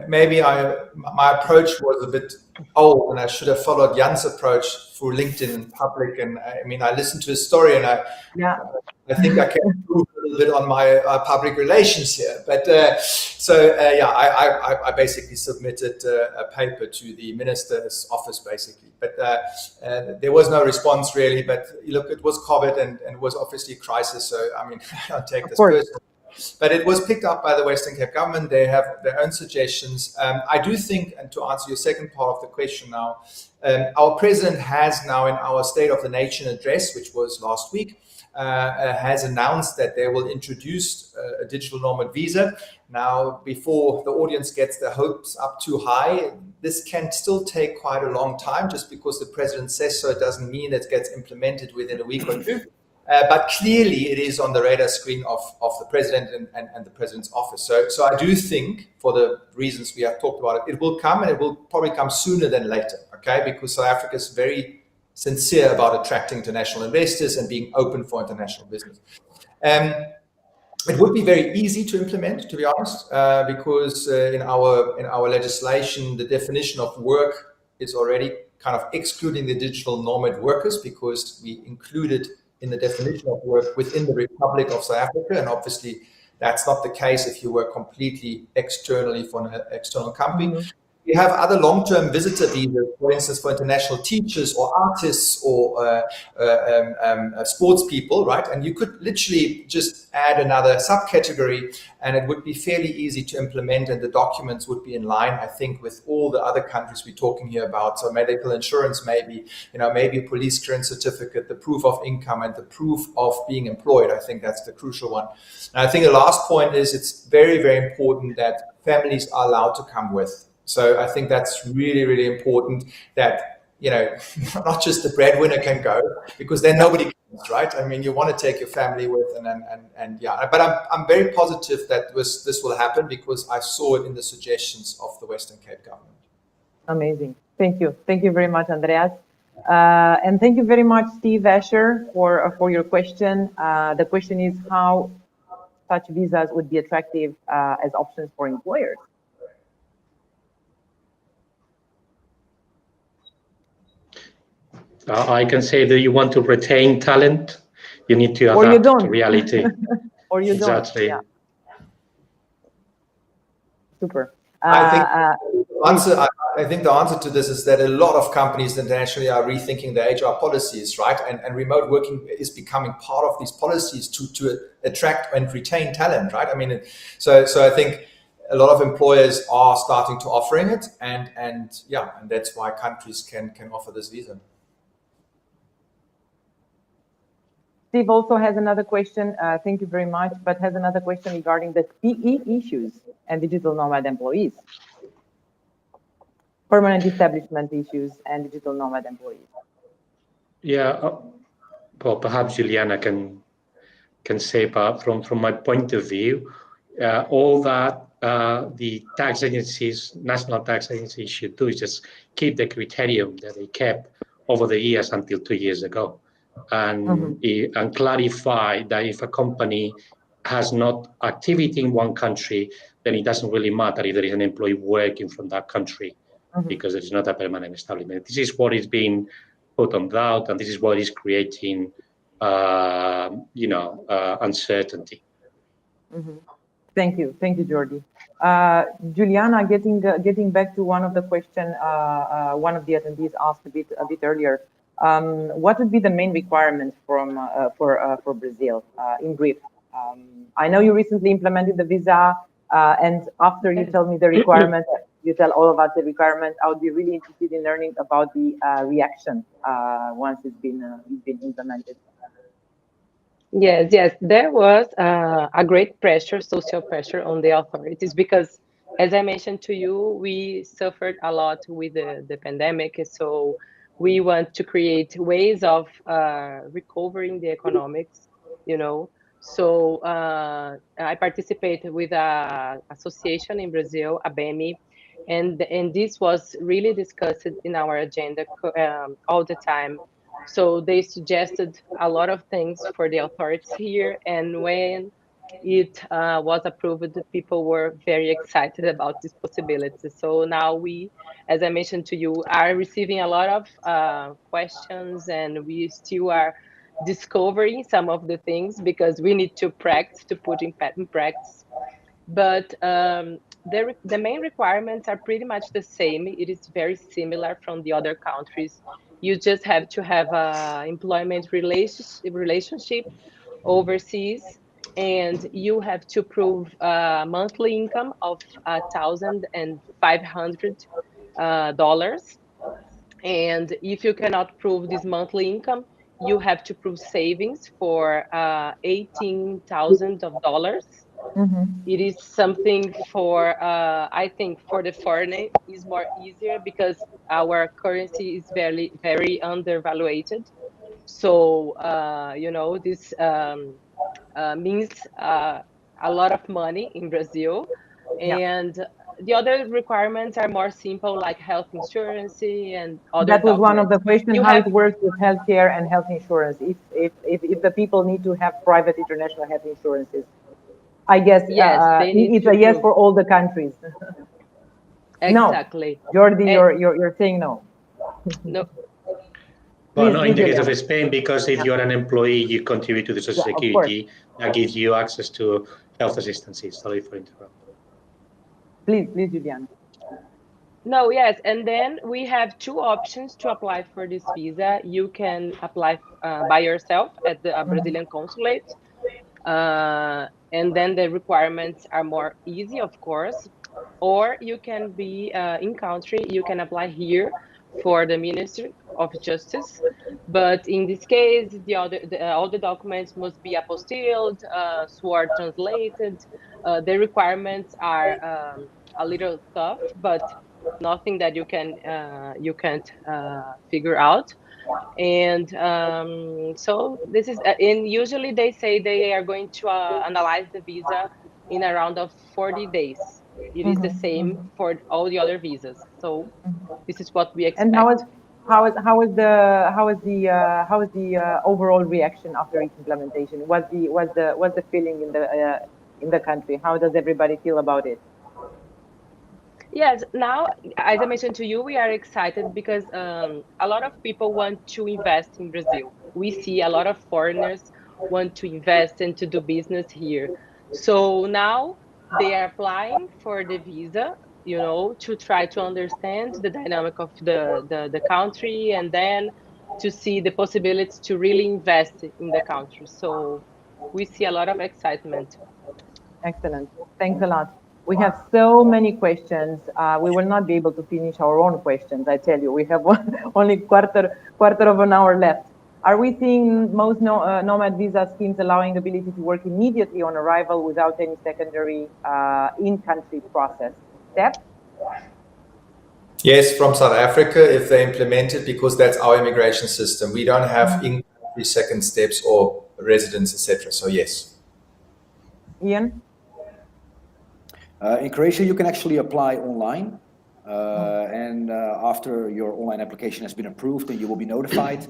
maybe my approach was a bit old, and I should have followed Jan's approach through LinkedIn in public. And I mean, I listened to his story, and I think I can improve a little bit on my public relations here. But I basically submitted a paper to the minister's office, basically. But there was no response really. But look, it was COVID, and it was obviously a crisis. So I mean, I don't take this personally. But it was picked up by the Western Cape government. They have their own suggestions. I do think, and to answer your second part of the question now, our president has now, in our State of the Nation address, which was last week, has announced that they will introduce a digital nomad visa. Now, before the audience gets their hopes up too high, this can still take quite a long time. Just because the president says so, it doesn't mean it gets implemented within a week or two. But clearly, it is on the radar screen of the president and the president's office. So I do think, for the reasons we have talked about, it will come, and it will probably come sooner than later, okay? Because South Africa is very sincere about attracting international investors and being open for international business. It would be very easy to implement, to be honest, because in our legislation, the definition of work is already kind of excluding the digital nomad workers, because we included in the definition of work within the Republic of South Africa, and obviously that's not the case if you work completely externally for an external company. we have other long-term visitor visas, for instance, for international teachers or artists or sports people, right? And you could literally just add another subcategory, and it would be fairly easy to implement, and the documents would be in line, I think, with all the other countries we're talking here about. So medical insurance, maybe, maybe a police clearance certificate, the proof of income, and the proof of being employed. I think that's the crucial one. And I think the last point is it's very, very important that families are allowed to come with. So I think that's really, really important that, not just the breadwinner can go, because then nobody comes, right? I mean, you want to take your family with, and yeah. But I'm very positive that this will happen, because I saw it in the suggestions of the Western Cape government. Amazing. Thank you. Thank you very much, Andreas. And thank you very much, Steve Asher, for your question. The question is how such visas would be attractive as options for employers. I can say that you want to retain talent, you need to adapt to reality. Or you exactly. don't. Yeah. Super. I think the answer to this is that a lot of companies internationally are rethinking their HR policies, right? And remote working is becoming part of these policies to attract and retain talent, right? I mean, so I think a lot of employers are starting to offering it, and that's why countries can offer this visa. Steve also has another question. Thank you very much, but has another question regarding the PE issues and digital nomad employees. Permanent establishment issues and digital nomad employees. Yeah, well, perhaps Juliana can say, but from my point of view, all that the tax agencies, national tax agencies, should do is just keep the criterion that they kept over the years until 2 years ago. And clarify that if a company has not activity in one country, then it doesn't really matter if there is an employee working from that country, because it is not a permanent establishment. This is what is being put on doubt, and this is what is creating, uncertainty. Thank you, Jordi. Juliana, getting back to one of the question, one of the attendees asked a bit earlier. What would be the main requirements for Brazil in brief? I know you recently implemented the visa, and after you tell me the requirements, you tell all of us the requirements. I would be really interested in learning about the reaction once it's been implemented. Yes, there was a great pressure, social pressure on the authorities, because, as I mentioned to you, we suffered a lot with the pandemic. So we want to create ways of recovering the economics, So I participated with an association in Brazil, ABEMI, and this was really discussed in our agenda all the time. So they suggested a lot of things for the authorities here, and when it was approved, people were very excited about this possibility. So now we, as I mentioned to you, are receiving a lot of questions, and we still are discovering some of the things, because we need to practice, to put in practice. But the main requirements are pretty much the same. It is very similar from the other countries. You just have to have an employment relationship overseas, and you have to prove a monthly income of $1,500. And if you cannot prove this monthly income, you have to prove savings for $18,000. It is something for, I think for the foreigner is more easier, because our currency is very, very undervaluated. So, this means a lot of money in Brazil. And the other requirements are more simple, like health insurance and other That was documents. one of the questions, how it works with healthcare and health insurance. If the people need to have private international health insurances. I guess yes, it's a yes for all the countries. Exactly. No. Jordi, you're saying no. No. Well, no, in the case of Spain, because if you're an employee, you contribute to the Social Security, that gives you access to health assistance. Sorry for interrupting. Please, Juliana. No, yes, and then we have two options to apply for this visa. You can apply by yourself at the Brazilian consulate, and then the requirements are more easy, of course. Or you can be in country. You can apply here for the Ministry of Justice, but in this case, all the documents must be apostilled, sword translated. The requirements are a little tough, but nothing that you can't figure out. And so this is and usually they say they are going to analyze the visa in around of 40 days. It is the same for all the other visas, so this is what we And expect. how is the overall reaction after its implementation? What's the feeling in the country? How does everybody feel about it? Yes, now, as I mentioned to you, we are excited because a lot of people want to invest in Brazil. We see a lot of foreigners want to invest and to do business here. So now they are applying for the visa, to try to understand the dynamic of the country, and then to see the possibilities to really invest in the country. So we see a lot of excitement. Excellent. Thanks a lot. We have so many questions. We will not be able to finish our own questions. I tell you, we have only quarter of an hour left. Are we seeing most nomad visa schemes allowing the ability to work immediately on arrival without any secondary in-country process step? Yes, from South Africa, if they implement it, because that's our immigration system. We don't have in-country second steps or residence, etc. So yes. Ian? In Croatia, you can actually apply online. And after your online application has been approved, then you will be notified.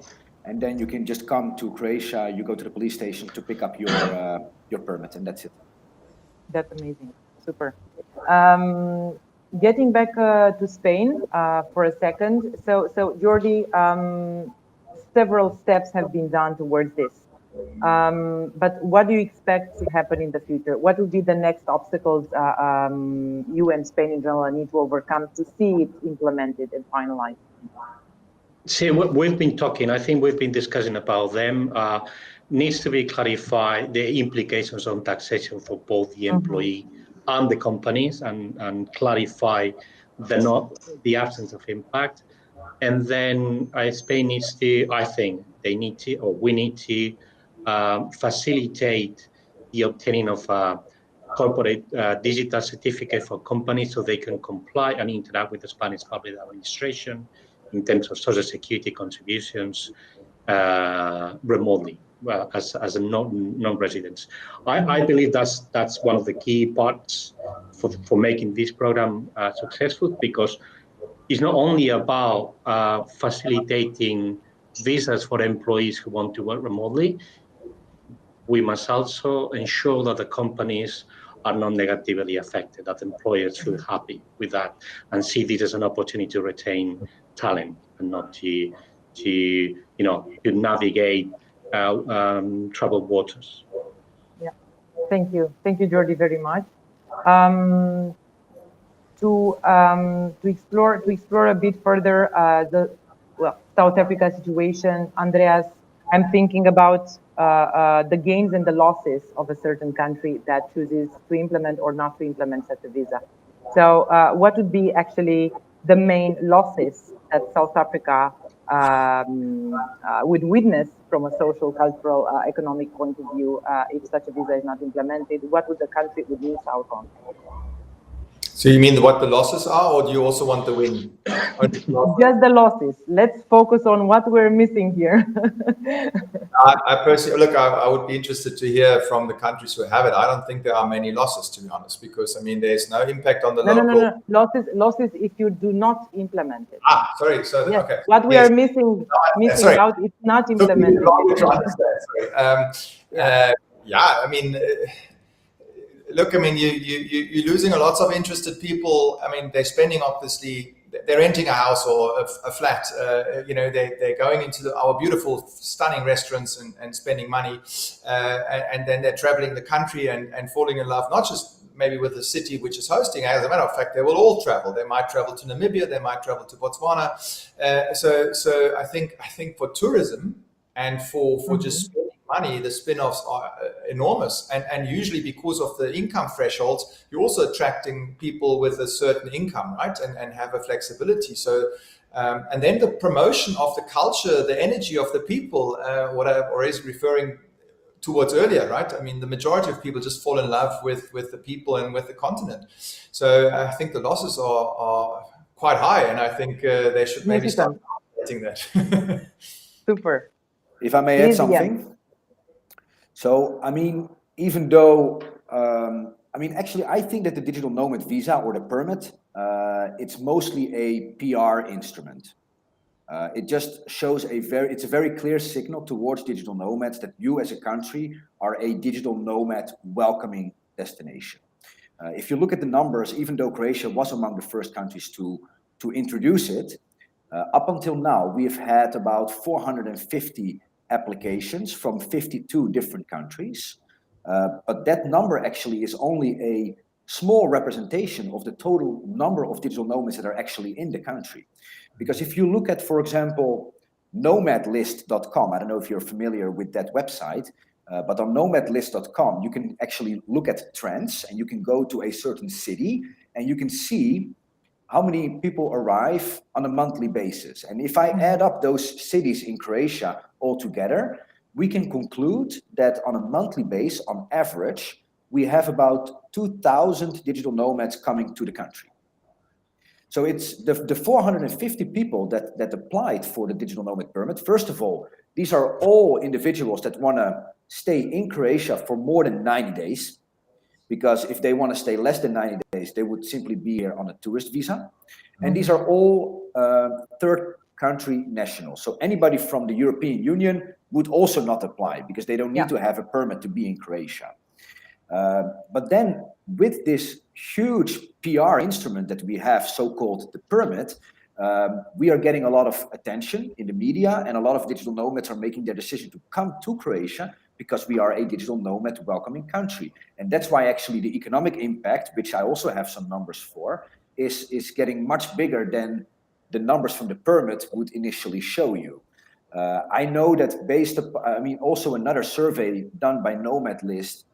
And then you can just come to Croatia, you go to the police station to pick up your permit, and that's it. That's amazing. Super. Getting back to Spain for a second. So Jordi, several steps have been done towards this. But what do you expect to happen in the future? What will be the next obstacles you and Spain in general need to overcome to see it implemented and finalized? See, we've been talking, I think we've been discussing about them. Needs to be clarified the implications on taxation for both the employee and the companies, and clarify the absence of impact. And then Spain needs to, I think they need to, or we need to facilitate the obtaining of a corporate digital certificate for companies so they can comply and interact with the Spanish public administration in terms of social security contributions remotely, as a non-residents. I believe that's one of the key parts for making this program successful, because it's not only about facilitating visas for employees who want to work remotely. We must also ensure that the companies are not negatively affected, that employers feel happy with that and see this as an opportunity to retain talent and not to navigate troubled waters. Yeah, thank you, Jordi, very much. To explore a bit further the South Africa situation, Andreas, I'm thinking about the gains and the losses of a certain country that chooses to implement or not to implement such a visa. So what would be actually the main losses that South Africa would witness from a social, cultural, economic point of view if such a visa is not implemented? What would the country would miss out on? So you mean what the losses are, or do you also want the win? Just the losses. Let's focus on what we're missing here. I personally, look, I would be interested to hear from the countries who have it. I don't think there are many losses, to be honest, because I mean, there's no impact on the local. No. Losses if you do not implement it. Sorry. So yes. okay. What we are missing out, it's not implemented. I mean. Look, I mean, you're losing lots of interested people. I mean, they're spending, obviously, they're renting a house or a flat. They're going into our beautiful, stunning restaurants and spending money. And then they're traveling the country and falling in love, not just maybe with the city which is hosting. As a matter of fact, they will all travel. They might travel to Namibia, they might travel to Botswana. So I think for tourism and for just spending money, the spin-offs are enormous. And usually because of the income thresholds, you're also attracting people with a certain income, right? And have a flexibility. So and then the promotion of the culture, the energy of the people, what I was referring towards earlier, right? I mean, the majority of people just fall in love with the people and with the continent. So I think the losses are quite high, and I think they should maybe start getting that. Super. If I may add something. So, I mean, even though, actually, I think that the digital nomad visa or the permit, it's mostly a PR instrument. It just shows it's a very clear signal towards digital nomads that you as a country are a digital nomad welcoming destination. If you look at the numbers, even though Croatia was among the first countries to introduce it, up until now, we've had about 450 applications from 52 different countries. But that number actually is only a small representation of the total number of digital nomads that are actually in the country. Because if you look at, for example, nomadlist.com, I don't know if you're familiar with that website, but on nomadlist.com, you can actually look at trends and you can go to a certain city and you can see how many people arrive on a monthly basis. And if I add up those cities in Croatia all together, we can conclude that on a monthly base, on average, we have about 2,000 digital nomads coming to the country. So it's the 450 people that applied for the digital nomad permit. First of all, these are all individuals that want to stay in Croatia for more than 90 days. Because if they want to stay less than 90 days, they would simply be here on a tourist visa. And these are all third country nationals. So anybody from the European Union would also not apply because they don't need to have a permit to be in Croatia. But then with this huge PR instrument that we have, so-called the permit, we are getting a lot of attention in the media, and a lot of digital nomads are making their decision to come to Croatia because we are a digital nomad welcoming country. And that's why actually the economic impact, which I also have some numbers for, is getting much bigger than the numbers from the permit would initially show you. I know that based upon, also another survey done by Nomad List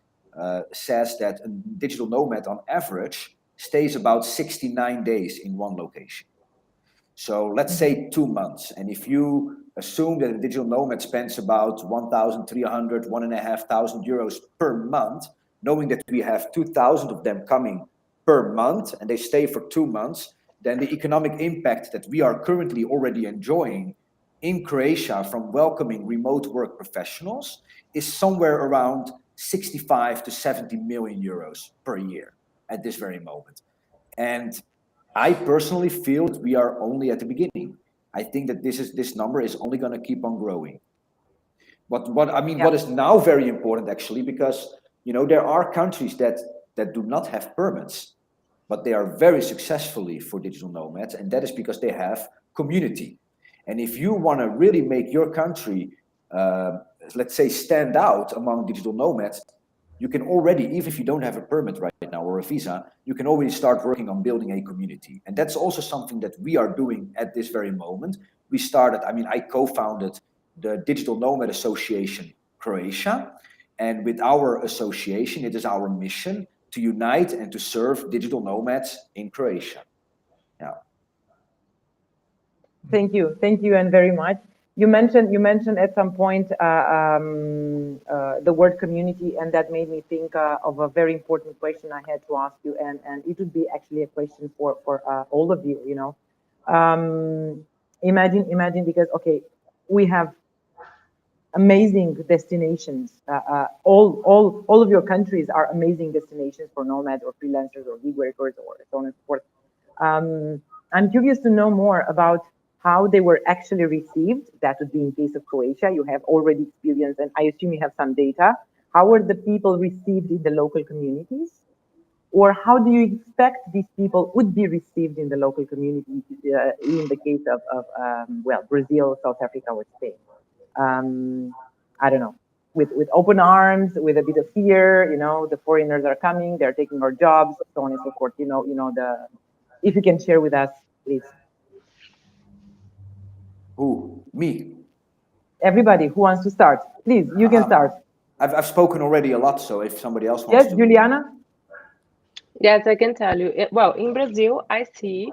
says that a digital nomad on average stays about 69 days in one location. So let's say 2 months. And if you assume that a digital nomad spends about 1,300, 1,500 euros per month, knowing that we have 2,000 of them coming per month and they stay for 2 months, then the economic impact that we are currently already enjoying in Croatia from welcoming remote work professionals is somewhere around 65 to 70 million euros per year at this very moment. And I personally feel that we are only at the beginning. I think that this number is only going to keep on growing. What is now very important actually, because there are countries that do not have permits, but they are very successfully for digital nomads, and that is because they have community. And if you want to really make your country, let's say, stand out among digital nomads, you can already, even if you don't have a permit right now or a visa, you can already start working on building a community. And that's also something that we are doing at this very moment. We started, I co-founded the Digital Nomad Association Croatia. And with our association, it is our mission to unite and to serve digital nomads in Croatia. Yeah. Thank you, and very much. You mentioned at some point the word community, and that made me think of a very important question I had to ask you, and it would be actually a question for all of you. Imagine because we have amazing destinations. All of your countries are amazing destinations for nomads or freelancers or gig workers or so on and so forth. I'm curious to know more about how they were actually received. That would be in case of Croatia. You have already experienced, and I assume you have some data. How were the people received in the local communities? Or how do you expect these people would be received in the local community in the case of Brazil, South Africa, or Spain? I don't know. with open arms, with a bit of fear. You know, the foreigners are coming, they're taking our jobs, so on and so forth. You know the. If you can share with us, please. Who? Me? Everybody who wants to start, please, you can start. I've spoken already a lot, so if somebody else wants Yes, to. Juliana? Yes, I can tell you. Well, in Brazil, I see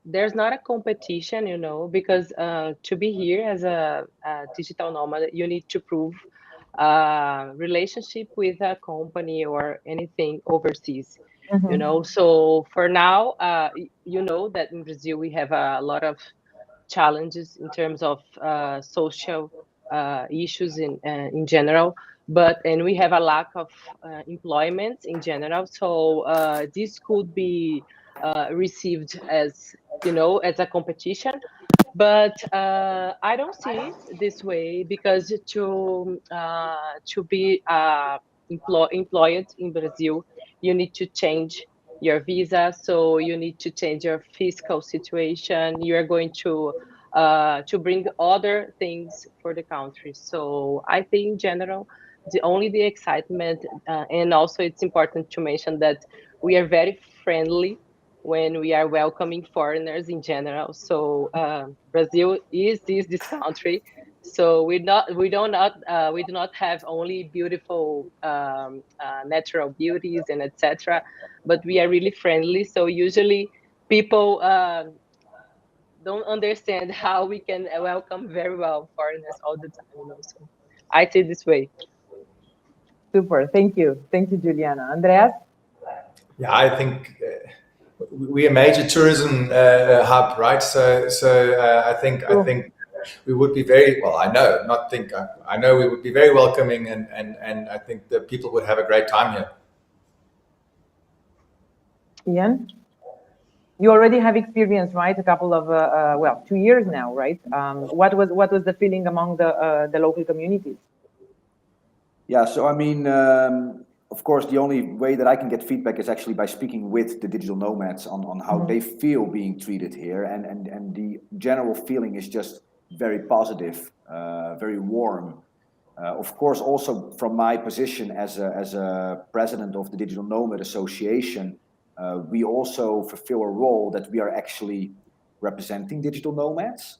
there's not a competition, you know, because to be here as a digital nomad, you need to prove relationship with a company or anything overseas, you know. So for now, you know that in Brazil we have a lot of challenges in terms of social issues in general, and we have a lack of employment in general. So this could be received as, you know, as a competition, but I don't see it this way, because to be employed in Brazil, you need to change your visa, so you need to change your fiscal situation. You are going to bring other things for the country. So I think in general, the excitement, and also it's important to mention that we are very friendly when we are welcoming foreigners in general. So Brazil is this country. So we do not have only beautiful natural beauties and etc., but we are really friendly. So usually people don't understand how we can welcome very well foreigners all the time, you know. So I see this way. Super, thank you, Juliana. Andreas? Yeah, I think we're a major tourism hub, right? So I think we would be very well. I know, not think. I know we would be very welcoming, and I think that people would have a great time here. Ian? You already have experience, right? A couple of, well, 2 years now, right? What was the feeling among the local communities? Yeah, so I mean, of course, the only way that I can get feedback is actually by speaking with the digital nomads on how they feel being treated here, and the general feeling is just very positive, very warm. Of course, also from my position as a president of the Digital Nomad Association, we also fulfill a role that we are actually representing digital nomads,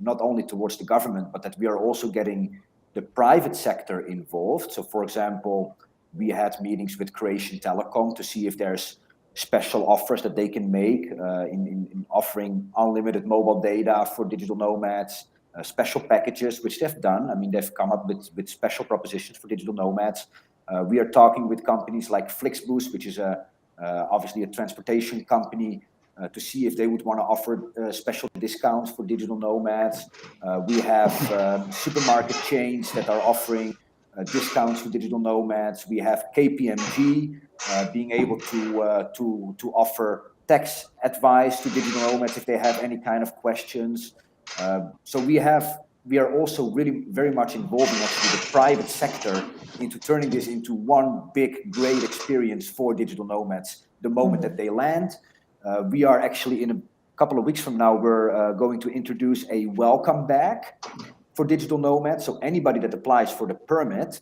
not only towards the government, but that we are also getting the private sector involved. So, for example, we had meetings with Croatian Telecom to see if there's special offers that they can make in offering unlimited mobile data for digital nomads, special packages, which they've done. I mean, they've come up with special propositions for digital nomads. We are talking with companies like Flixbus, which is obviously a transportation company, to see if they would want to offer special discounts for digital nomads. We have supermarket chains that are offering discounts for digital nomads. We have KPMG being able to offer tax advice to digital nomads if they have any kind of questions. So we are also really very much involving actually the private sector into turning this into one big great experience for digital nomads the moment that they land. We are actually in a couple of weeks from now, we're going to introduce a welcome bag for digital nomads. So anybody that applies for the permit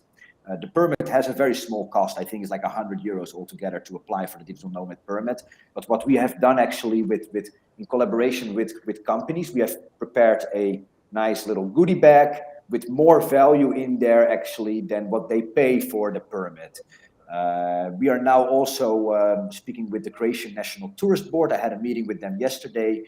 has a very small cost. I think it's like 100 euros altogether to apply for the digital nomad permit. But what we have done actually in collaboration with companies, we have prepared a nice little goodie bag with more value in there actually than what they pay for the permit. We are now also speaking with the Croatian National Tourist Board. I had a meeting with them yesterday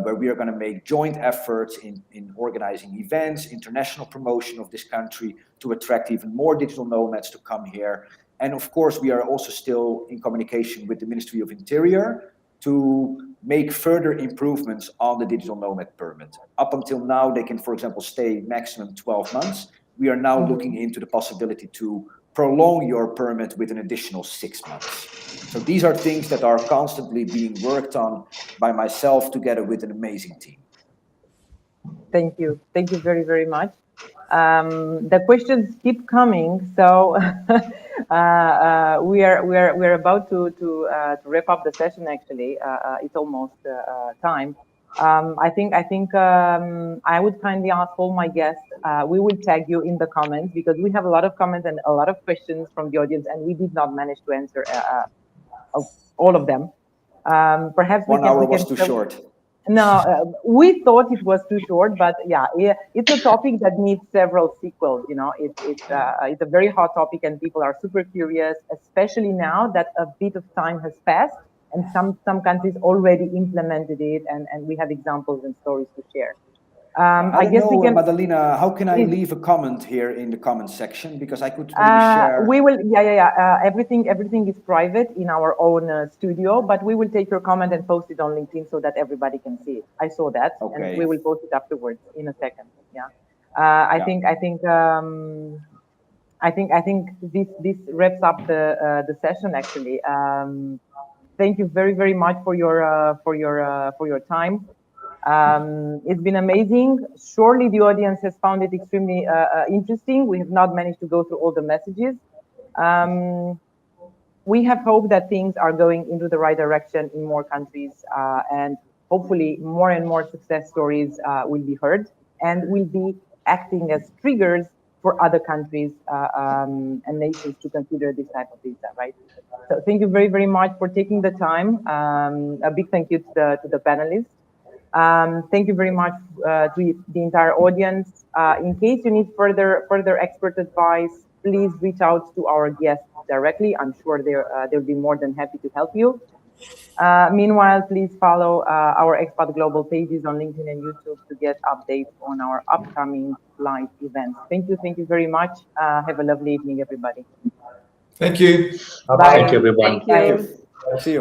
where we are going to make joint efforts in organizing events, international promotion of this country to attract even more digital nomads to come here. And of course, we are also still in communication with the Ministry of Interior to make further improvements on the digital nomad permit. Up until now, they can, for example, stay maximum 12 months. We are now looking into the possibility to prolong your permit with an additional 6 months. So these are things that are constantly being worked on by myself together with an amazing team. Thank you very, very much. The questions keep coming, so we're about to wrap up the session. Actually, it's almost time. I think I would kindly ask all my guests. We will tag you in the comments because we have a lot of comments and a lot of questions from the audience, and we did not manage to answer all of them. Perhaps 1 hour was too short. No, we thought it was too short, but yeah, it's a topic that needs several sequels. You know, it's a very hot topic, and people are super curious, especially now that a bit of time has passed, and some countries already implemented it, and we have examples and stories to share. I guess know, we can. Madalina, how can I Please. leave a comment here in the comment section? Because I could maybe share. We will, everything is private in our own studio, but we will take your comment and post it on LinkedIn so that everybody can see it. I saw that, Okay. and we will post it afterwards in a second. Yeah, I think this wraps up the session. Actually, thank you very much for your time. It's been amazing. Surely the audience has found it extremely interesting. We have not managed to go through all the messages. We have hope that things are going into the right direction in more countries, and hopefully more and more success stories will be heard and will be acting as triggers for other countries and nations to consider this type of visa, right? So thank you very much for taking the time. A big thank you to the panelists. Thank you very much to the entire audience. In case you need further expert advice, please reach out to our guests directly. I'm sure they'll be more than happy to help you. Meanwhile, please follow our Expat Global pages on LinkedIn and YouTube to get updates on our upcoming live events. Thank you very much. Have a lovely evening, everybody. Thank you. Bye. Bye-bye. Thank you, everyone. Thank you. See you.